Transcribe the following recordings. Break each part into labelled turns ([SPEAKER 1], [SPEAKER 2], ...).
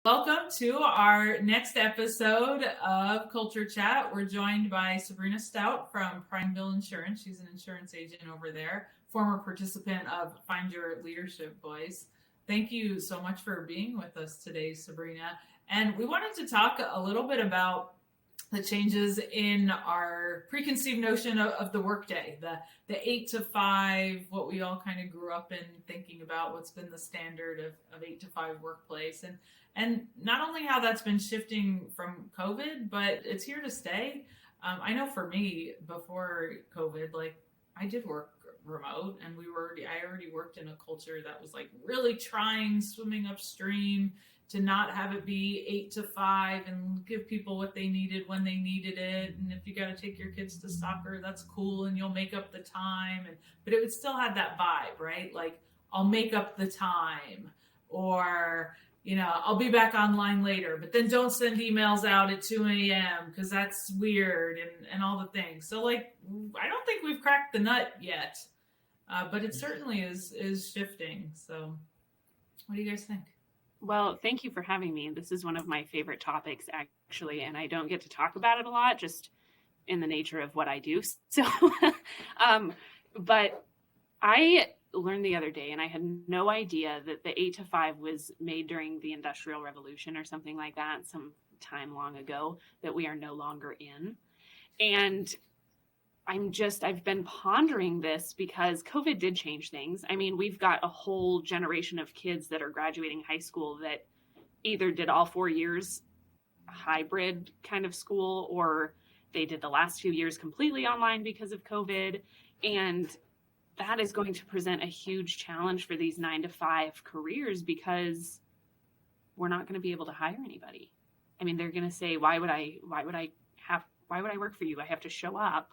[SPEAKER 1] Welcome to our next episode of Culture Chat. We're joined by Sabrina Stout from Primeville Insurance. She's an insurance agent over there, former participant of Find Your Leadership Voice. Thank you so much for being with us today, Sabrina. And we wanted to talk a little bit about the changes in our preconceived notion of the workday, the 8 to 5, what we all kind of grew up in thinking about, what's been the standard of 8 to 5 workplace, and not only how that's been shifting from COVID, but it's here to stay. I know for me, before COVID, like I did work remote, and I already worked in a culture that was like really trying, swimming upstream to not have it be 8 to 5 and give people what they needed when they needed it. And if you got to take your kids to soccer, that's cool, and you'll make up the time. But it would still have that vibe, right? Like I'll make up the time, or I'll be back online later, but then don't send emails out at 2 a.m. because that's weird, and all the things. So like, I don't think we've cracked the nut yet, but it certainly is shifting. So what do you guys think?
[SPEAKER 2] Well, thank you for having me. This is one of my favorite topics, actually, and I don't get to talk about it a lot, just in the nature of what I do. So, but I learned the other day, and I had no idea that the 8 to 5 was made during the Industrial Revolution or something like that, some time long ago, that we are no longer in. And I've been pondering this because COVID did change things. I mean, we've got a whole generation of kids that are graduating high school that either did all 4 years hybrid kind of school, or they did the last few years completely online because of COVID. And that is going to present a huge challenge for these 9 to 5 careers, because we're not going to be able to hire anybody. I mean, they're going to say, why would I work for you? I have to show up.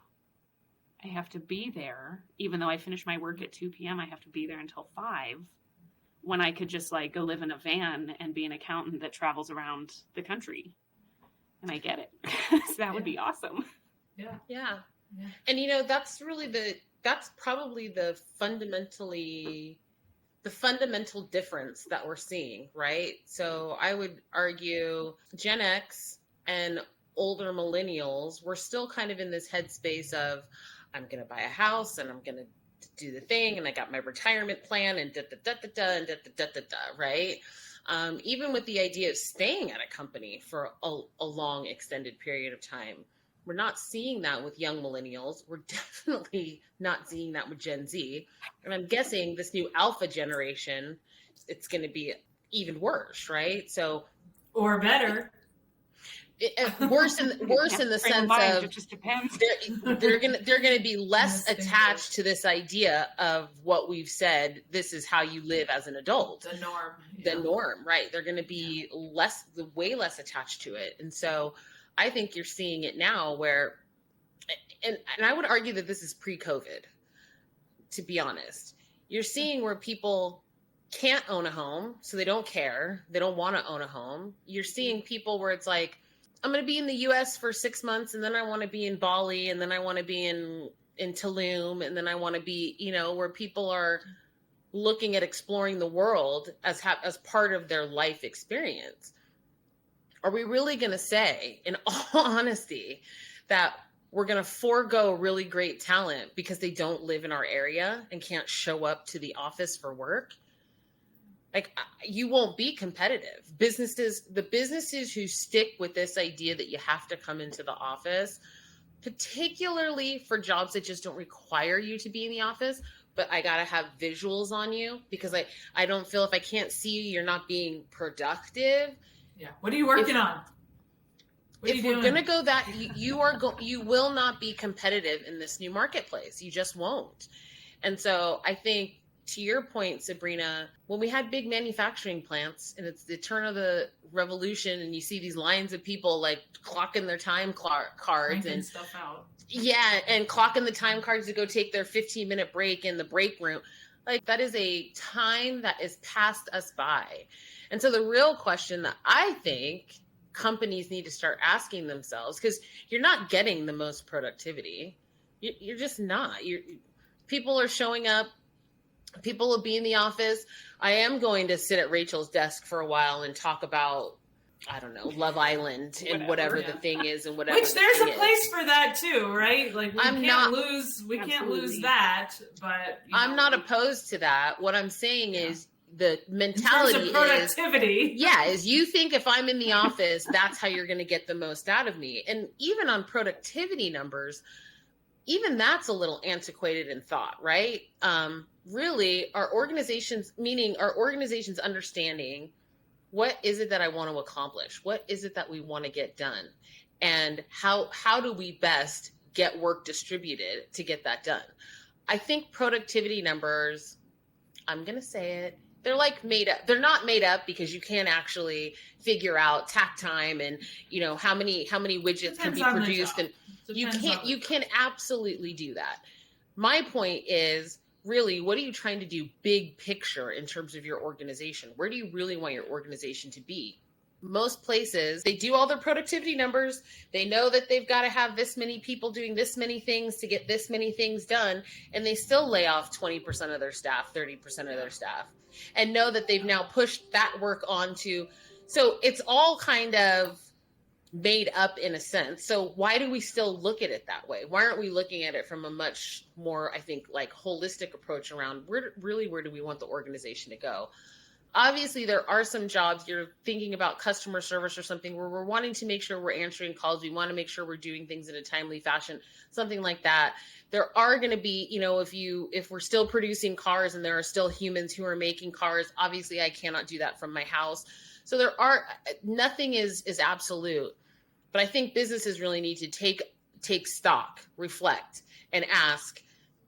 [SPEAKER 2] I have to be there. Even though I finish my work at 2 p.m., I have to be there until 5, when I could just like go live in a van and be an accountant that travels around the country. And I get it. So that would be awesome.
[SPEAKER 3] Yeah. And that's probably the fundamental difference that we're seeing, right? So I would argue Gen X and older millennials, we're still kind of in this headspace of, I'm going to buy a house and I'm going to do the thing, and I got my retirement plan and right? Even with the idea of staying at a company for a long extended period of time. We're not seeing that with young millennials. We're definitely not seeing that with Gen Z. And I'm guessing this new alpha generation, it's going to be even worse, right? So,
[SPEAKER 1] or better.
[SPEAKER 3] Worse in the sense of
[SPEAKER 2] it just depends.
[SPEAKER 3] They're gonna be less attached to this idea of what we've said. This is how you live as an adult.
[SPEAKER 1] The norm.
[SPEAKER 3] The norm, right? They're gonna be way less attached to it, and so I think you're seeing it now where, and I would argue that this is pre-COVID. To be honest, you're seeing where people can't own a home, so they don't care. They don't want to own a home. You're seeing people where it's like, I'm going to be in the US for 6 months, and then I want to be in Bali, and then I want to be in Tulum, and then I want to be, where people are looking at exploring the world as part of their life experience. Are we really going to say, in all honesty, that we're going to forego really great talent because they don't live in our area and can't show up to the office for work? Like, you won't be competitive. The businesses who stick with this idea that you have to come into the office, particularly for jobs that just don't require you to be in the office, but I got to have visuals on you because I don't feel if I can't see you, you're not being productive.
[SPEAKER 1] Yeah. What are you working on?
[SPEAKER 3] If we're going to go that, you will not be competitive in this new marketplace. You just won't. And so I think, to your point, Sabrina, when we had big manufacturing plants and it's the turn of the revolution and you see these lines of people like clocking their time cards and
[SPEAKER 1] stuff out.
[SPEAKER 3] Yeah, and clocking the time cards to go take their 15-minute break in the break room. Like, that is a time that is passed us by. And so the real question that I think companies need to start asking themselves, because you're not getting the most productivity. You're just not. People are showing up People will be in the office. I am going to sit at Rachel's desk for a while and talk about, I don't know, Love Island and whatever the thing is and whatever.
[SPEAKER 1] Which there's a place for that too, right? Like we can't lose that, but
[SPEAKER 3] I'm not opposed to that. What I'm saying is the mentality
[SPEAKER 1] in terms of productivity.
[SPEAKER 3] Is you think if I'm in the office, that's how you're going to get the most out of me. And even on productivity numbers, even that's a little antiquated in thought, right? Really, our organization's understanding what is it that I want to accomplish? What is it that we want to get done? And how do we best get work distributed to get that done? I think productivity numbers, I'm going to say it, they're like made up. They're not made up because you can't actually figure out tack time and, you know, how many widgets can be produced. And you can absolutely do that. My point is, really, what are you trying to do big picture in terms of your organization? Where do you really want your organization to be? Most places, they do all their productivity numbers. They know that they've got to have this many people doing this many things to get this many things done. And they still lay off 20% of their staff, 30% of their staff, and know that they've now pushed that work onto. So it's all kind of made up in a sense. So why do we still look at it that way? Why aren't we looking at it from a much more, I think, like holistic approach around where do we want the organization to go? Obviously, there are some jobs, you're thinking about customer service or something where we're wanting to make sure we're answering calls. We want to make sure we're doing things in a timely fashion, something like that. There are going to be, you know, if we're still producing cars and there are still humans who are making cars, obviously I cannot do that from my house. So nothing is absolute, but I think businesses really need to take stock, reflect, and ask,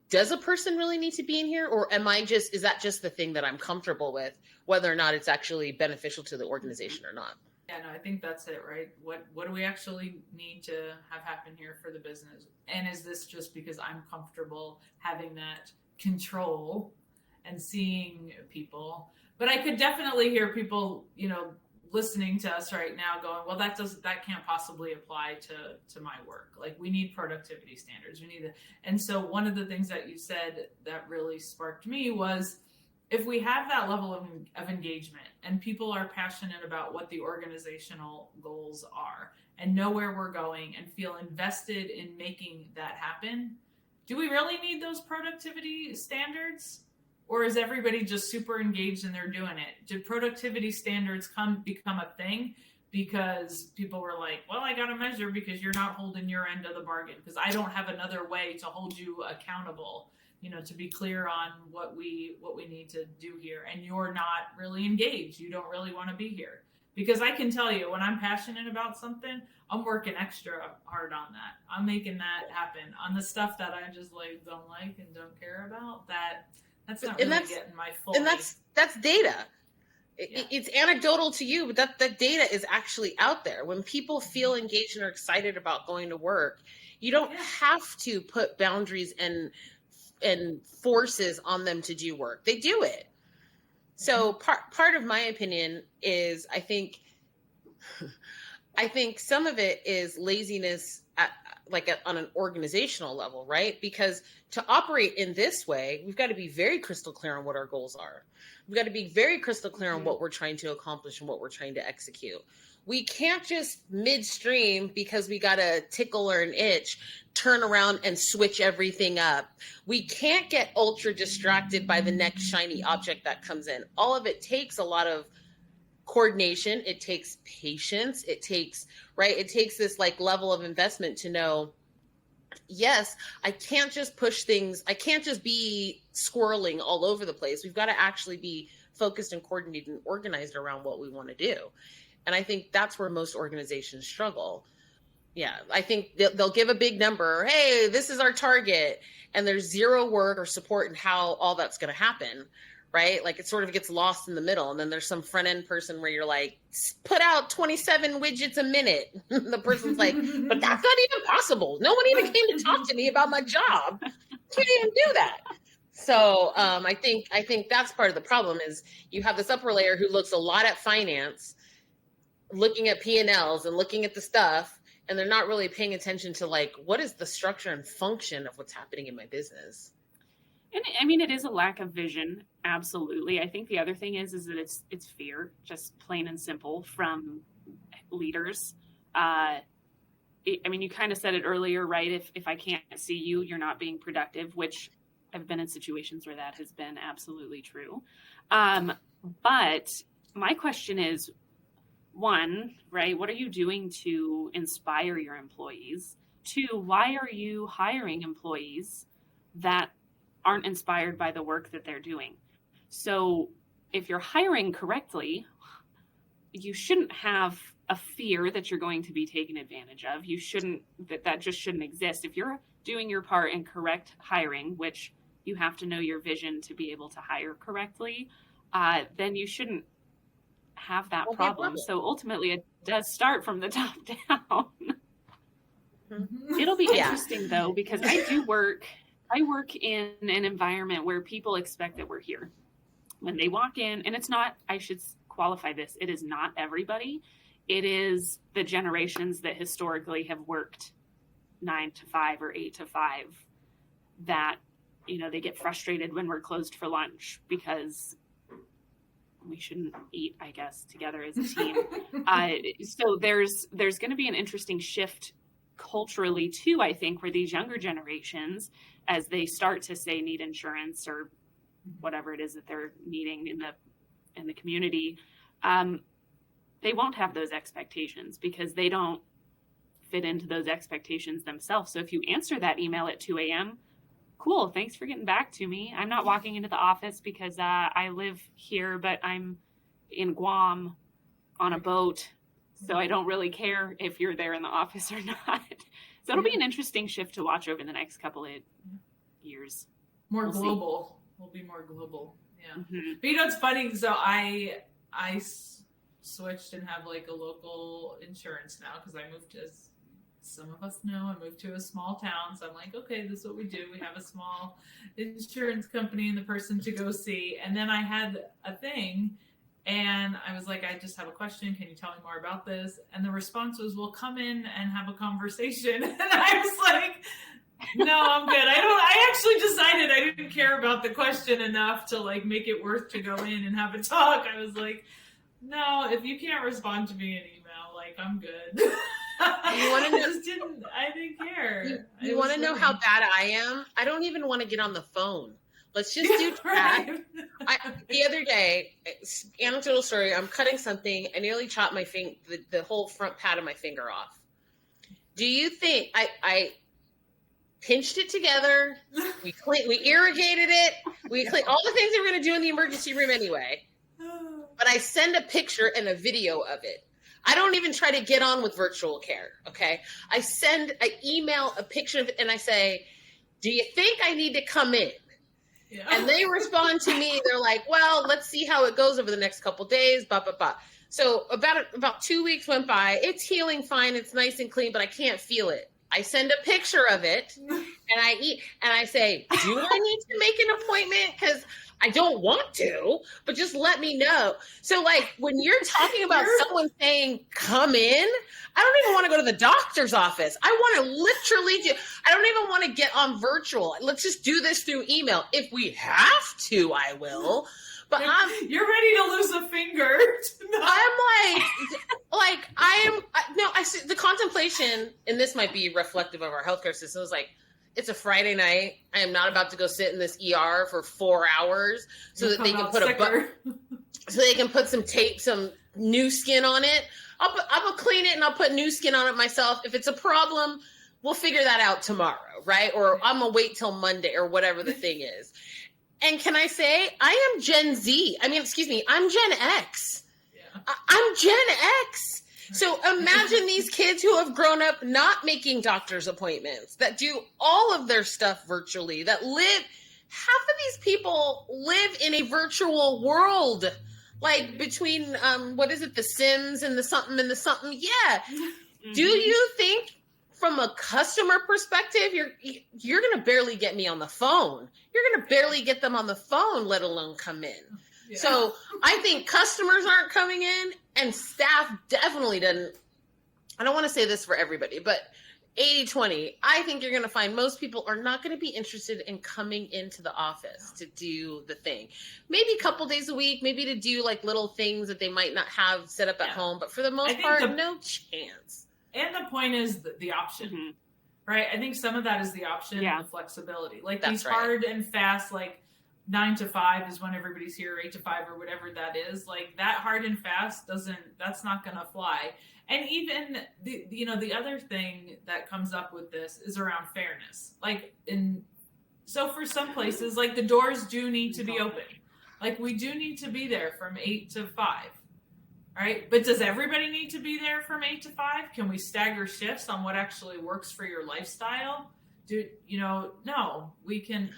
[SPEAKER 3] does a person really need to be in here? Or is that just the thing that I'm comfortable with, whether or not it's actually beneficial to the organization or not?
[SPEAKER 1] Yeah, no, I think that's it, right? What do we actually need to have happen here for the business? And is this just because I'm comfortable having that control and seeing people? But I could definitely hear people, you know, listening to us right now going, well, that can't possibly apply to my work. Like, we need productivity standards. And so one of the things that you said that really sparked me was, if we have that level of engagement and people are passionate about what the organizational goals are and know where we're going and feel invested in making that happen, do we really need those productivity standards? Or is everybody just super engaged and they're doing it? Did productivity standards become a thing because people were like, well, I got to measure because you're not holding your end of the bargain, because I don't have another way to hold you accountable, you know, to be clear on what we need to do here. And you're not really engaged. You don't really want to be here. Because I can tell you, when I'm passionate about something, I'm working extra hard on that. I'm making that happen. On the stuff that I just don't like and don't care about, that's not really getting my full.
[SPEAKER 3] And that's data. It's anecdotal to you, but that data is actually out there. When people feel engaged and are excited about going to work, you don't have to put boundaries and forces on them to do work. They do it. So part of my opinion is, I think some of it is laziness on an organizational level, right? Because to operate in this way, we've got to be very crystal clear on what our goals are. We've got to be very crystal clear on what we're trying to accomplish and what we're trying to execute. We can't just midstream, because we got a tickle or an itch, turn around and switch everything up. We can't get ultra distracted by the next shiny object that comes in. All of it takes a lot of coordination. It takes patience. It takes this level of investment to know, yes, I can't just push things. I can't just be squirreling all over the place. We've got to actually be focused and coordinated and organized around what we want to do. And I think that's where most organizations struggle. Yeah, I think they'll give a big number. Hey, this is our target. And there's zero work or support in how all that's going to happen, right? Like, it sort of gets lost in the middle. And then there's some front end person where you're like, put out 27 widgets a minute. The person's like, but that's not even possible. No one even came to talk to me about my job. Can't even do that. So I think that's part of the problem, is you have this upper layer who looks a lot at finance, looking at P&Ls and looking at the stuff, and they're not really paying attention to what is the structure and function of what's happening in my business.
[SPEAKER 2] And I mean, it is a lack of vision. Absolutely. I think the other thing is that it's fear, just plain and simple, from leaders. I mean, you kind of said it earlier, right? If I can't see you, you're not being productive, which I've been in situations where that has been absolutely true. But my question is, one, right? What are you doing to inspire your employees? Two, why are you hiring employees that aren't inspired by the work that they're doing? So if you're hiring correctly, you shouldn't have a fear that you're going to be taken advantage of. You shouldn't, that just shouldn't exist. If you're doing your part in correct hiring, which you have to know your vision to be able to hire correctly, then you shouldn't have that problem. So ultimately it does start from the top down. It'll be interesting though, because I work in an environment where people expect that we're here. When they walk in, and it's not, I should qualify this, it is not everybody. It is the generations that historically have worked 9 to 5 or 8 to 5 that, you know, they get frustrated when we're closed for lunch because we shouldn't eat, I guess, together as a team. So there's going to be an interesting shift culturally too, I think, where these younger generations, as they start to say need insurance or whatever it is that they're needing in the community, they won't have those expectations because they don't fit into those expectations themselves. So if you answer that email at 2 a.m., cool, thanks for getting back to me. I'm not walking into the office because I live here, but I'm in Guam on a boat, so I don't really care if you're there in the office or not. So it'll be an interesting shift to watch over the next couple of years.
[SPEAKER 1] More global. We'll be more global. Yeah. But you know, it's funny. So I switched and have like a local insurance now because I moved to, some of us know, I moved to a small town. So I'm like, okay, this is what we do. We have a small insurance company and the person to go see. And then I had a thing and I was like, I just have a question. Can you tell me more about this? And the response was, well, come in and have a conversation. And I was like, no, I'm good. I actually decided I didn't care about the question enough to like make it worth to go in and have a talk. I was like, no, if you can't respond to me in email, like I'm good.
[SPEAKER 3] You want to know?
[SPEAKER 1] I didn't care.
[SPEAKER 3] You want to know how bad I am? I don't even want to get on the phone. Let's just do chat. The other day, anecdotal story, I'm cutting something. I nearly chopped my the whole front pad of my finger off. Do you think I pinched it together? We irrigated it. We cleaned all the things that we're going to do in the emergency room anyway. But I send a picture and a video of it. I don't even try to get on with virtual care, okay? I email a picture of it and I say, do you think I need to come in? Yeah. And they respond to me. They're like, well, let's see how it goes over the next couple days, blah, blah, blah. So about 2 weeks went by. It's healing fine. It's nice and clean, but I can't feel it. I send a picture of it and I say, do I need to make an appointment? Because I don't want to, but just let me know. So like when you're talking about someone saying, come in, I don't even want to go to the doctor's office. I want to literally I don't even want to get on virtual. Let's just do this through email. If we have to, I will. But
[SPEAKER 1] you're ready to lose a finger.
[SPEAKER 3] I'm like, I see the contemplation, and this might be reflective of our healthcare system, is like, it's a Friday night. I am not about to go sit in this ER for 4 hours so that they can put so they can put some tape, some new skin on it. I'll clean it and I'll put new skin on it myself. If it's a problem, we'll figure that out tomorrow, right? Or I'm gonna wait till Monday or whatever the thing is. And can I say, I am Gen Z. I'm Gen X. Yeah. I'm Gen X. So imagine these kids who have grown up not making doctor's appointments, that do all of their stuff virtually, that live, half of these people live in a virtual world, like between, The Sims and the something and the something. Yeah. Mm-hmm. Do you think from a customer perspective, you're going to barely get me on the phone. You're going to barely get them on the phone, let alone come in. Yeah. So I think customers aren't coming in and staff definitely doesn't. I don't want to say this for everybody, but 80-20. I think you're going to find most people are not going to be interested in coming into the office to do the thing. Maybe a couple days a week, maybe to do like little things that they might not have set up at home. But for the most part, no chance.
[SPEAKER 1] And the point is the option, right? I think some of that is the option and the flexibility. Like these hard and fast, like 9 to 5 is when everybody's here, 8 to 5 or whatever that is. Like that hard and fast that's not going to fly. And even the other thing that comes up with this is around fairness. Like so for some places, like the doors do need to be open. Like we do need to be there from 8 to 5. Right? But does everybody need to be there from 8 to 5? Can we stagger shifts on what actually works for your lifestyle? No, we can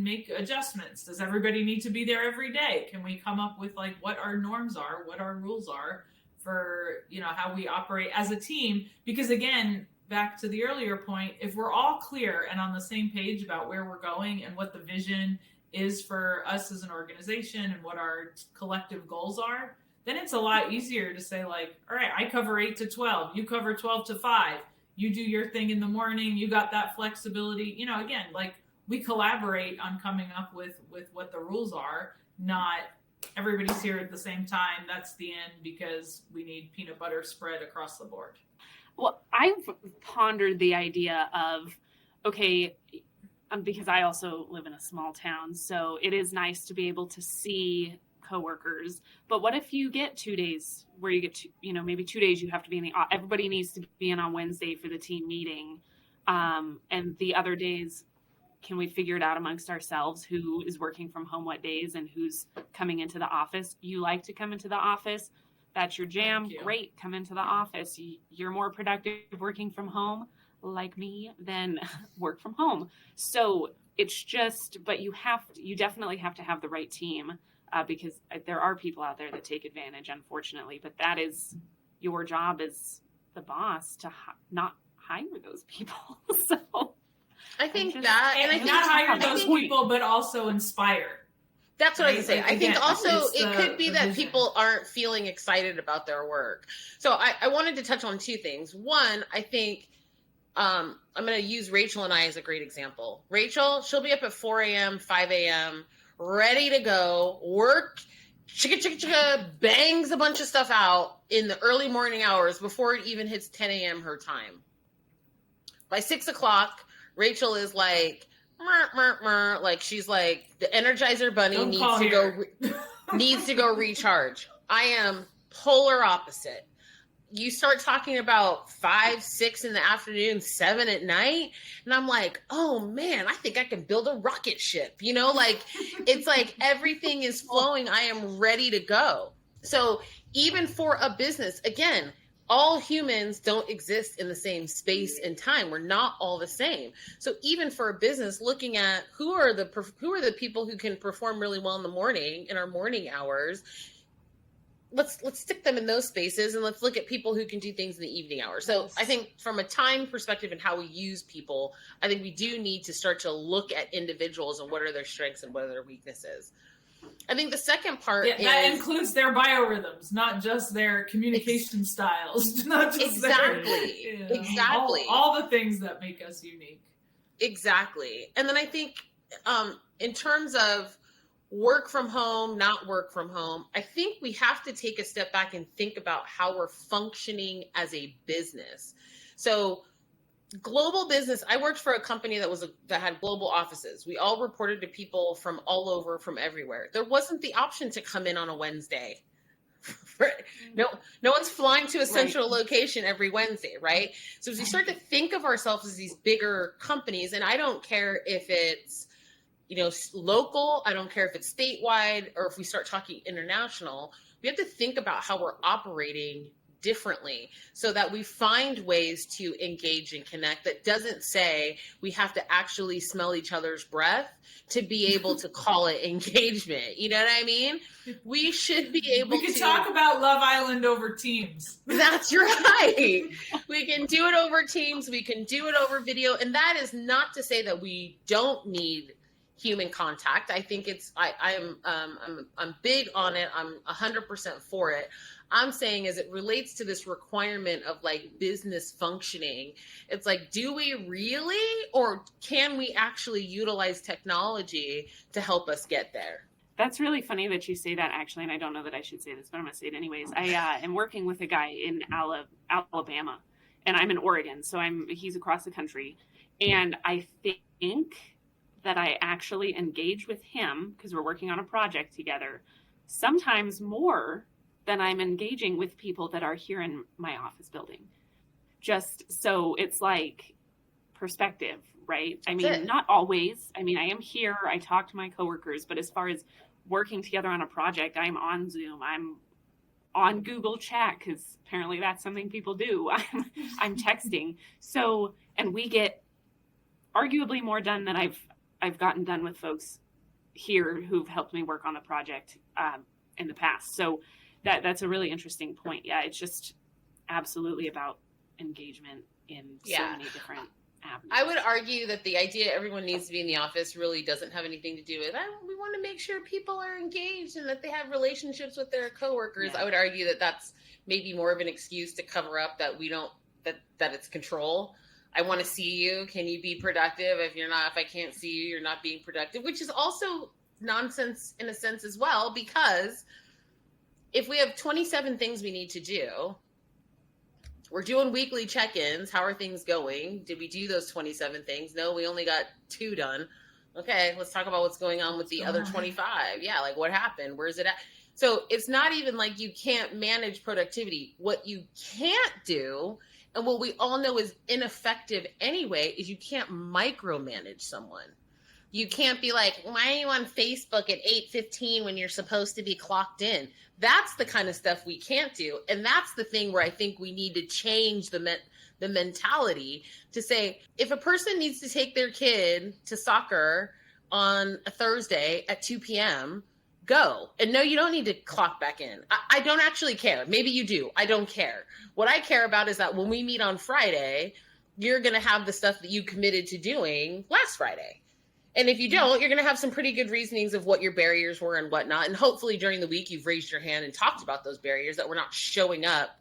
[SPEAKER 1] make adjustments. Does everybody need to be there every day? Can we come up with like what our norms are, what our rules are for, how we operate as a team? Because again, back to the earlier point, if we're all clear and on the same page about where we're going and what the vision is for us as an organization and what our collective goals are, then it's a lot easier to say like, all right, I cover 8 to 12, you cover 12 to 5, you do your thing in the morning, you got that flexibility. Again, like we collaborate on coming up with what the rules are, not everybody's here at the same time. That's the end because we need peanut butter spread across the board.
[SPEAKER 2] Well, I've pondered the idea of, okay, because I also live in a small town, so it is nice to be able to see coworkers. But what if you get 2 days where you get to, maybe 2 days you have to be in everybody needs to be in on Wednesday for the team meeting. And the other days, can we figure it out amongst ourselves who is working from home what days and who's coming into the office? You like to come into the office. That's your jam. Great. Come into the office. You're more productive working from home like me than work from home. So it's just, but you definitely have to have the right team. Because there are people out there that take advantage, unfortunately, but that is your job as the boss to not hire those people. So
[SPEAKER 3] I think
[SPEAKER 1] not hire those people, but also inspire.
[SPEAKER 3] That's what I was saying. I think also it could be that people aren't feeling excited about their work. So I wanted to touch on two things. One, I think I'm going to use Rachel and I as a great example. Rachel, she'll be up at 4 a.m., 5 a.m., ready to go, work, bangs a bunch of stuff out in the early morning hours before it even hits 10 a.m. her time. By 6 o'clock, Rachel is like, like she's like the Energizer Bunny needs to go recharge. I am polar opposite. You start talking about 5, 6 in the afternoon, 7 at night. And I'm like, oh man, I think I can build a rocket ship. It's like everything is flowing. I am ready to go. So even for a business, again, all humans don't exist in the same space and time. We're not all the same. So even for a business, looking at who are the people who can perform really well in the morning, in our morning hours, let's stick them in those spaces and let's look at people who can do things in the evening hours. So I think from a time perspective and how we use people, I think we do need to start to look at individuals and what are their strengths and what are their weaknesses. I think the second part
[SPEAKER 1] that includes their biorhythms, not just their communication styles, not just
[SPEAKER 3] exactly
[SPEAKER 1] all the things that make us unique.
[SPEAKER 3] Exactly. And then I think in terms of work from home, not work from home, I think we have to take a step back and think about how we're functioning as a business. So global business, I worked for a company that had global offices. We all reported to people from all over, from everywhere. There wasn't the option to come in on a Wednesday. No one's flying to a central location every Wednesday, right? So as we start to think of ourselves as these bigger companies, and I don't care if it's local, I don't care if it's statewide, or if we start talking international, we have to think about how we're operating differently so that we find ways to engage and connect that doesn't say we have to actually smell each other's breath to be able to call it engagement. You know what I mean? We should be able to... We can
[SPEAKER 1] talk about Love Island over Teams.
[SPEAKER 3] That's right. We can do it over Teams. We can do it over video. And that is not to say that we don't need human contact. I think I'm big on it. I'm 100% for it. I'm saying as it relates to this requirement of like business functioning, it's like, do we really, or can we actually utilize technology to help us get there?
[SPEAKER 2] That's really funny that you say that, actually, and I don't know that I should say this, but I'm going to say it anyways. I am working with a guy in Alabama, and I'm in Oregon, so he's across the country, and I think that I actually engage with him because we're working on a project together, sometimes more than I'm engaging with people that are here in my office building. Just so it's like perspective, right? I mean, not always. I mean, I am here, I talk to my coworkers, but as far as working together on a project, I'm on Zoom, I'm on Google Chat, because apparently that's something people do. I'm texting. So, and we get arguably more done than I've gotten done with folks here who've helped me work on the project in the past. So that's a really interesting point. Yeah, it's just absolutely about engagement in so many different avenues.
[SPEAKER 3] I would argue that the idea everyone needs to be in the office really doesn't have anything to do with that. We want to make sure people are engaged and that they have relationships with their coworkers. Yeah. I would argue that that's maybe more of an excuse to cover up that we don't, that it's control. I want to see you. Can you be productive? If I can't see you, you're not being productive, which is also nonsense in a sense as well, because if we have 27 things we need to do, we're doing weekly check-ins. How are things going? Did we do those 27 things? No, we only got 2 done. Okay, let's talk about what's going on with the other 25. Yeah, like what happened? Where's it at? So it's not even like you can't manage productivity. What you can't do, and what we all know is ineffective anyway, is you can't micromanage someone. You can't be like, why are you on Facebook at 8:15 when you're supposed to be clocked in? That's the kind of stuff we can't do. And that's the thing where I think we need to change the mentality to say, if a person needs to take their kid to soccer on a Thursday at 2 p.m., go. And no, you don't need to clock back in. I don't actually care. Maybe you do. I don't care. What I care about is that when we meet on Friday, you're going to have the stuff that you committed to doing last Friday. And if you don't, you're going to have some pretty good reasonings of what your barriers were and whatnot. And hopefully during the week, you've raised your hand and talked about those barriers, that we're not showing up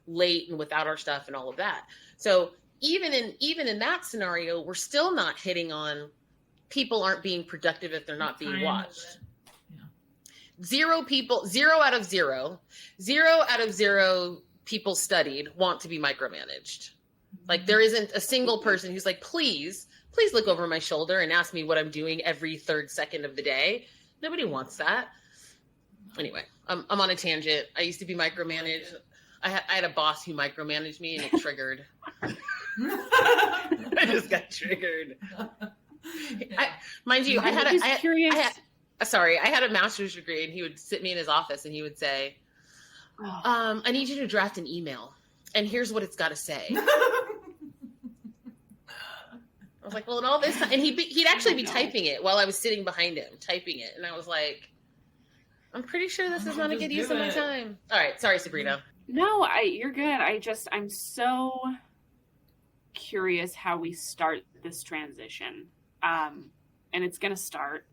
[SPEAKER 3] late and without our stuff and all of that. So even in that scenario, we're still not hitting on people aren't being productive if they're not being watched. Yeah. 0 out of 0 people studied want to be micromanaged. Like there isn't a single person who's like, please look over my shoulder and ask me what I'm doing every 3rd second of the day. Nobody wants that. Anyway, I'm on a tangent. I used to be micromanaged. I had a boss who micromanaged me, and it triggered. I just got triggered. Yeah. Mind you, I had a master's degree, and he would sit me in his office and he would say, I need you to draft an email, and here's what it's got to say. I was like, well, and all this time, and he'd actually be typing it while I was sitting behind him, typing it. And I was like, I'm pretty sure this is not a good use of my time. All right. Sorry, Sabrina.
[SPEAKER 2] No, you're good. I'm so curious how we start this transition. And it's going to start,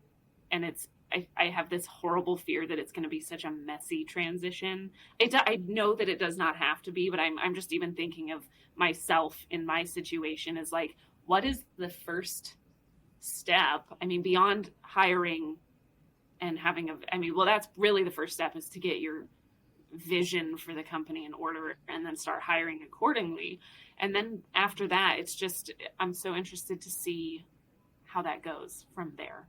[SPEAKER 2] and I have this horrible fear that it's going to be such a messy transition. I know that it does not have to be, but I'm just even thinking of myself in my situation as like, what is the first step? I mean, beyond hiring and that's really the first step, is to get your vision for the company in order and then start hiring accordingly. And then after that, it's just, I'm so interested to see how that goes from there.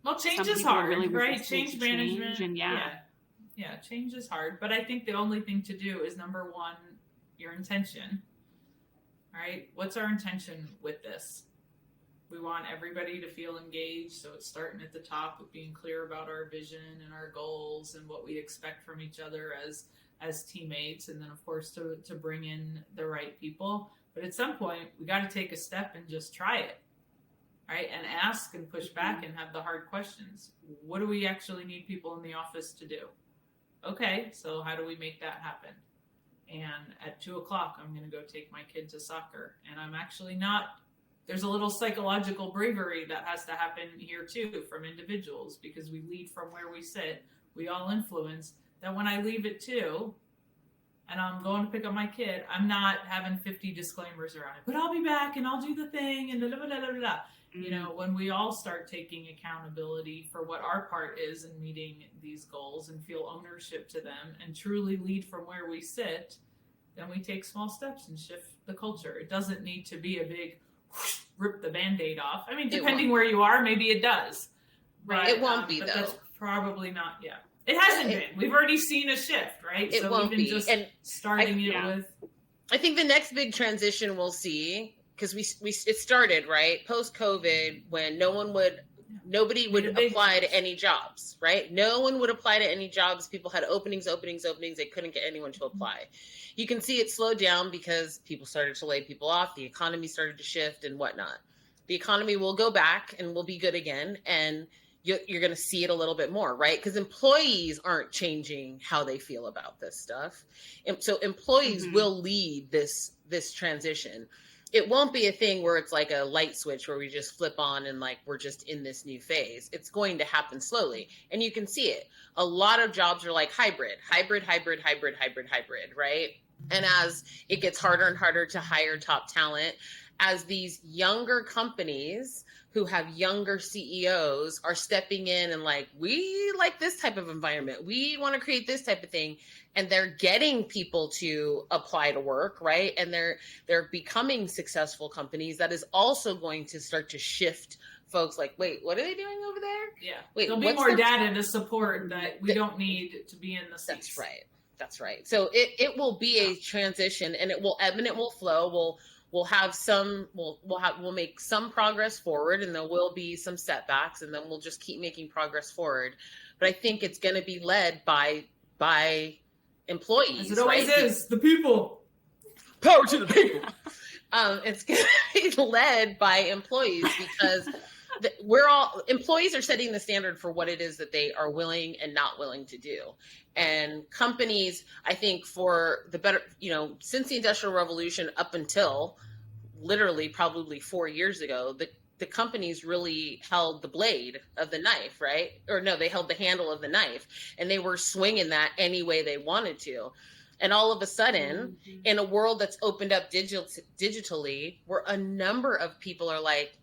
[SPEAKER 1] Well, change is hard, really, right? Change management. And yeah, change is hard. But I think the only thing to do is, number one, your intention. All right, what's our intention with this? We want everybody to feel engaged, so it's starting at the top with being clear about our vision and our goals and what we expect from each other as teammates, and then of course to bring in the right people. But at some point, we got to take a step and just try it, right? And ask and push back and have the hard questions. What do we actually need people in the office to do? Okay, so how do we make that happen? And at 2:00, I'm going to go take my kid to soccer. And I'm actually not there's a little psychological bravery that has to happen here too from individuals, because we lead from where we sit. We all influence. That when I leave it too, and I'm going to pick up my kid, I'm not having 50 disclaimers around it. But I'll be back and I'll do the thing and blah, blah, blah, blah, blah. Mm-hmm. You know, when we all start taking accountability for what our part is in meeting these goals and feel ownership to them and truly lead from where we sit, then we take small steps and shift the culture. It doesn't need to be a big whoosh, rip the Band-Aid off. I mean, depending where you are, maybe it does. But,
[SPEAKER 3] it won't be,
[SPEAKER 1] but
[SPEAKER 3] though.
[SPEAKER 1] That's probably not, It hasn't been. We've already seen a shift, right?
[SPEAKER 3] It won't be.
[SPEAKER 1] Just starting with.
[SPEAKER 3] I think the next big transition we'll see, because it started, right, post-COVID, when nobody would apply to any jobs, right? No one would apply to any jobs. People had openings. They couldn't get anyone to apply. You can see it slowed down because people started to lay people off. The economy started to shift and whatnot. The economy will go back and will be good again, and you're going to see it a little bit more, right? Because employees aren't changing how they feel about this stuff. And so employees will lead this transition. It won't be a thing where it's like a light switch where we just flip on and like we're just in this new phase. It's going to happen slowly. And you can see it. A lot of jobs are like hybrid, right? And as it gets harder and harder to hire top talent, as these younger companies who have younger CEOs are stepping in and like, we like this type of environment. We want to create this type of thing. And they're getting people to apply to work, right? And they're becoming successful companies. That is also going to start to shift folks like, wait, what are they doing over there?
[SPEAKER 1] Yeah. Wait, there'll be more data to support that we don't need to be in the seats.
[SPEAKER 3] That's right. So it will be a transition, and it will ebb and it will flow. We'll make some progress forward, and there will be some setbacks, and then we'll just keep making progress forward. But I think it's going to be led by employees.
[SPEAKER 1] As it always is, the people.
[SPEAKER 3] Power to the people. It's going to be led by employees, because employees are setting the standard for what it is that they are willing and not willing to do. And companies, I think, for the better, since the Industrial Revolution up until literally probably 4 years ago, the companies really held the blade of the knife, right? Or no, they held the handle of the knife, and they were swinging that any way they wanted to. And all of a sudden, in a world that's opened up digitally, where a number of people are like,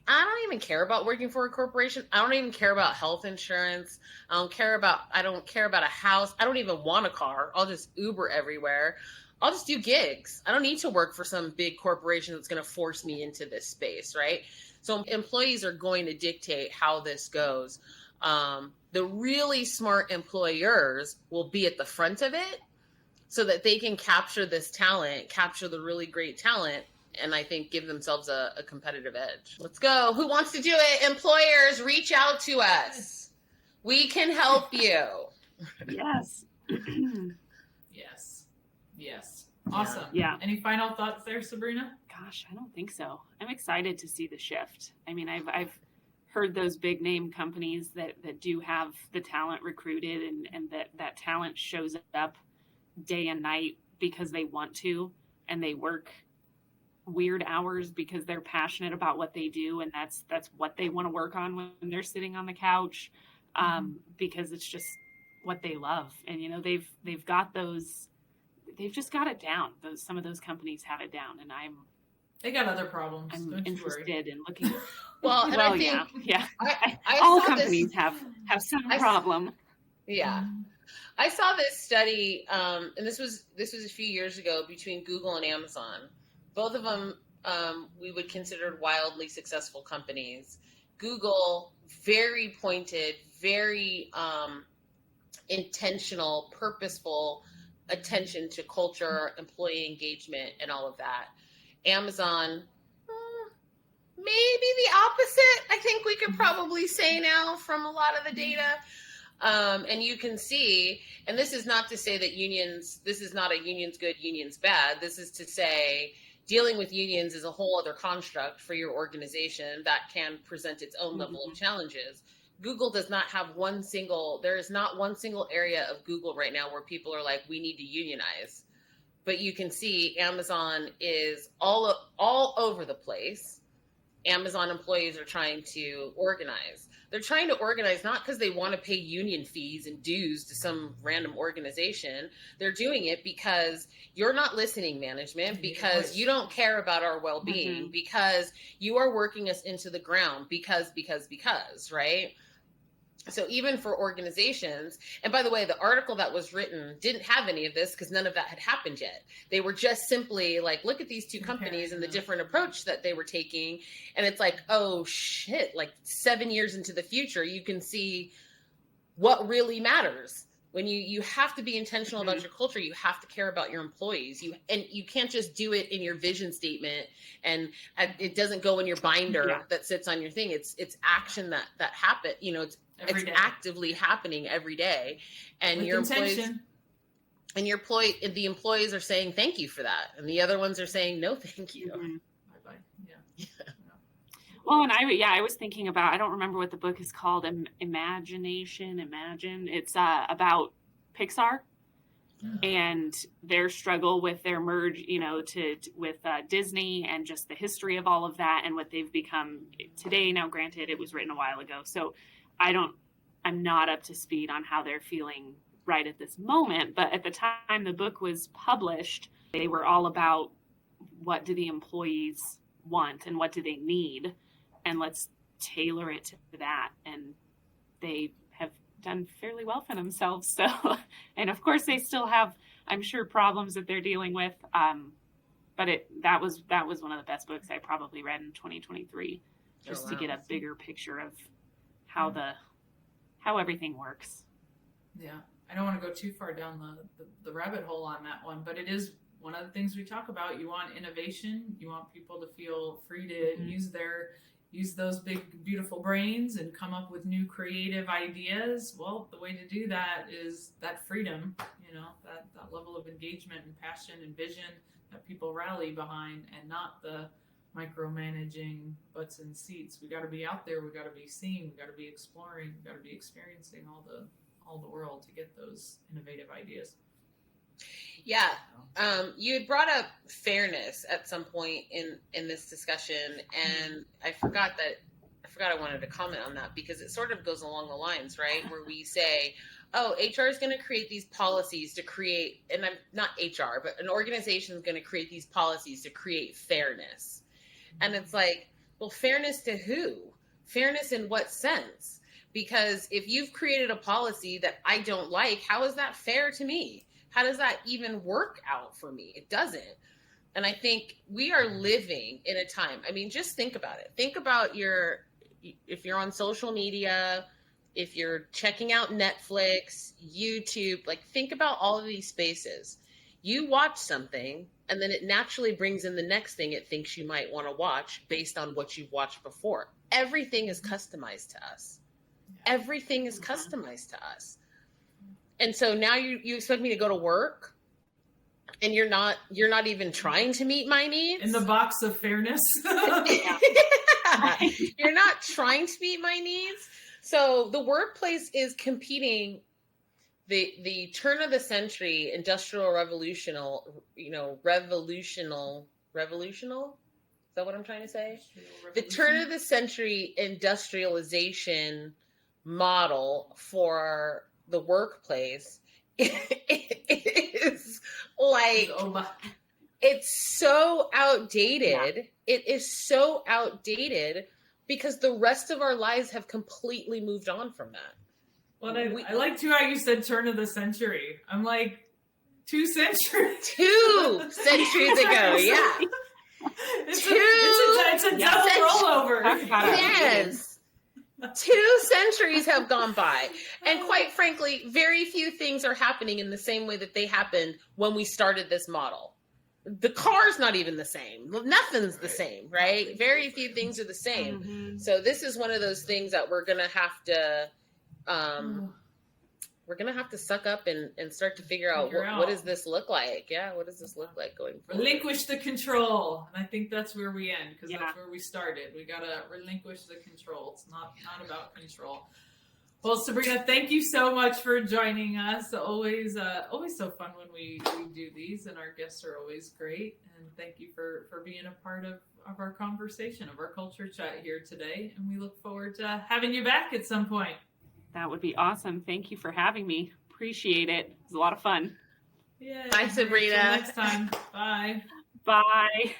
[SPEAKER 3] I don't even care about working for a corporation. I don't even care about health insurance. I don't care about a house. I don't even want a car. I'll just Uber everywhere. I'll just do gigs. I don't need to work for some big corporation that's going to force me into this space, right? So employees are going to dictate how this goes. The really smart employers will be at the front of it so that they can capture this talent, capture the really great talent, and I think give themselves a competitive edge. Let's go. Who wants to do it? Employers, reach out to us. We can help you.
[SPEAKER 2] Yes.
[SPEAKER 1] Yes. Awesome.
[SPEAKER 2] Yeah.
[SPEAKER 1] Any final thoughts there, Sabrina?
[SPEAKER 2] Gosh, I don't think so. I'm excited to see the shift. I mean, I've heard those big name companies that do have the talent recruited and that talent shows up day and night because they want to, and they work weird hours because they're passionate about what they do, and that's what they want to work on when they're sitting on the couch, because it's just what they love. And they've got those, they've just got it down. Some of those companies have it down, and
[SPEAKER 1] they got other problems.
[SPEAKER 2] I'm interested in looking.
[SPEAKER 3] Well, and I think
[SPEAKER 2] all companies have some problem.
[SPEAKER 3] Yeah. I saw this study, and this was a few years ago, between Google and Amazon. Both of them we would consider wildly successful companies. Google, very pointed, very intentional, purposeful attention to culture, employee engagement, and all of that. Amazon, maybe the opposite, I think we could probably say now from a lot of the data. And you can see, and this is not to say that this is not a unions good, unions bad. This is to say dealing with unions is a whole other construct for your organization that can present its own level of challenges. Google does not have there is not one single area of Google right now where people are like, we need to unionize. But you can see Amazon is all over the place. Amazon employees are trying to organize. They're trying to organize not because they want to pay union fees and dues to some random organization. They're doing it because you're not listening, management, because you don't care about our well-being, because you are working us into the ground, because, right? So even for organizations, and by the way, the article that was written didn't have any of this because none of that had happened yet. They were just simply like, look at these two companies and the different approach that they were taking. And it's like, oh shit, like 7 years into the future, you can see what really matters. When you have to be intentional about your culture, you have to care about your employees. And you can't just do it in your vision statement and it doesn't go in your binder that sits on your thing. It's action that happen. You know, it's actively happening every day, and
[SPEAKER 1] with
[SPEAKER 3] your
[SPEAKER 1] intention.
[SPEAKER 3] employees and the employees are saying thank you for that, and the other ones are saying no thank you.
[SPEAKER 1] Bye-bye. Yeah.
[SPEAKER 2] Well, and I was thinking about, I don't remember what the book is called, Imagine. It's about Pixar and their struggle with their merge, with Disney, and just the history of all of that and what they've become today. Now, granted, it was written a while ago, so I'm not up to speed on how they're feeling right at this moment. But at the time the book was published, they were all about what do the employees want and what do they need, and let's tailor it to that. And they have done fairly well for themselves. So, and of course they still have, I'm sure, problems that they're dealing with. But that was one of the best books I probably read in 2023, just to get a bigger picture of how everything works.
[SPEAKER 1] Yeah. I don't want to go too far down the rabbit hole on that one, but it is one of the things we talk about. You want innovation. You want people to feel free to use those big, beautiful brains and come up with new creative ideas. Well, the way to do that is that freedom, that level of engagement and passion and vision that people rally behind, and not the micromanaging butts in seats. We got to be out there. We got to be seeing. We got to be exploring. We got to be experiencing all the world to get those innovative ideas.
[SPEAKER 3] Yeah. You had brought up fairness at some point in this discussion, and I forgot I wanted to comment on that, because it sort of goes along the lines, right, where we say, oh, HR is going to create these policies to create, and I'm not HR, but an organization is going to create these policies to create fairness. And it's like, well, fairness to who? Fairness in what sense? Because if you've created a policy that I don't like, how is that fair to me? How does that even work out for me? It doesn't. And I think we are living in a time. I mean, just think about it. Think about if you're on social media, if you're checking out Netflix, YouTube, like think about all of these spaces. You watch something, and then it naturally brings in the next thing it thinks you might want to watch based on what you've watched before. Everything is customized to us. Everything is customized to us. And so now you expect me to go to work, and you're not even trying to meet my needs?
[SPEAKER 1] In the box of fairness.
[SPEAKER 3] You're not trying to meet my needs. So the workplace is competing. The turn of the century industrial revolutional, revolutional. Is that what I'm trying to say? The turn of the century industrialization model for the workplace is like, it's so outdated. Yeah. It is so outdated because the rest of our lives have completely moved on from that.
[SPEAKER 1] Well, I like too how you said turn of the century. I'm like 2 centuries.
[SPEAKER 3] 2 centuries ago, yeah.
[SPEAKER 1] It's a double rollover.
[SPEAKER 3] Yes. 2 centuries have gone by. And quite frankly, very few things are happening in the same way that they happened when we started this model. The car's not even the same. Nothing's the same, right? Very few things are the same. Mm-hmm. So this is one of those things that we're going to have to suck up and start to figure out what does this look like? Yeah, what does this look like going forward?
[SPEAKER 1] Relinquish the control. And I think that's where we end, because that's where we started. We got to relinquish the control. It's not about control. Well, Sabrina, thank you so much for joining us. Always so fun when we do these, and our guests are always great. And thank you for being a part of our conversation, of our culture chat here today. And we look forward to having you back at some point.
[SPEAKER 2] That would be awesome. Thank you for having me. Appreciate it. It was a lot of fun.
[SPEAKER 1] Yeah.
[SPEAKER 3] Bye, Sabrina.
[SPEAKER 1] Until next time. Bye.
[SPEAKER 2] Bye.